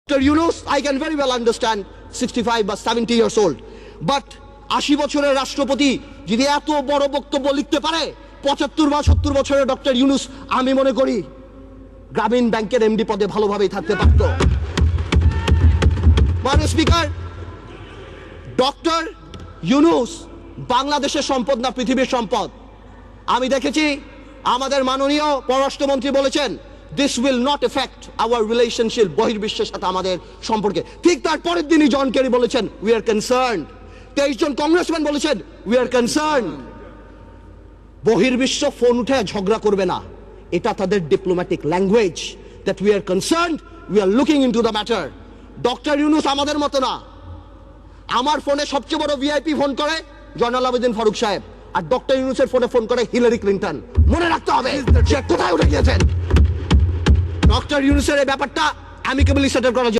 Dr. Yunus, I can very well understand 65 বা 70 years old. But 80 বছরের রাষ্ট্রপতি যদি এত বড় বক্তব্য লিখতে পারে, 75 বা 70 বছরের ডক্টর ইউনুস আমি মনে করি গ্রামীণ ব্যাংকের এমডি পদে ভালোভাবেই থাকতে পারত। মাননীয় স্পিকার, ডক্টর ইউনুস বাংলাদেশের সম্পদ না পৃথিবীর সম্পদ। আমি দেখেছি আমাদের মাননীয় পররাষ্ট্রমন্ত্রী বলেছেন this will not affect our relationship বহির্বিশ্বের সাথে আমাদের সম্পর্কে। ঠিক তার পরের দিনই জন কেরি বলেছেন we are concerned। 23 জন কংগ্রেসম্যান বলেছেন we are concerned। বহির্বিশ্ব ফোন উঠে ঝগড়া করবে না, এটা তাদের diplomatic language that we are concerned, we are looking into the matter। Doctor Yunus আমাদের মতো না। আমার ফোনে সবচেয়ে বড় ভিআইপি ফোন করে জয়নাল আবেদিন ফারুক সাহেব, আর ডক্টর ইউনুসের ফোনে ফোন করে হিলারি ক্লিন্টন। মনে রাখতে হবে সে কোথায় উঠে গিয়েছেন। ডক্টর ইউনুসের এই ব্যাপারটা অ্যামিকেবলি সেটেল করা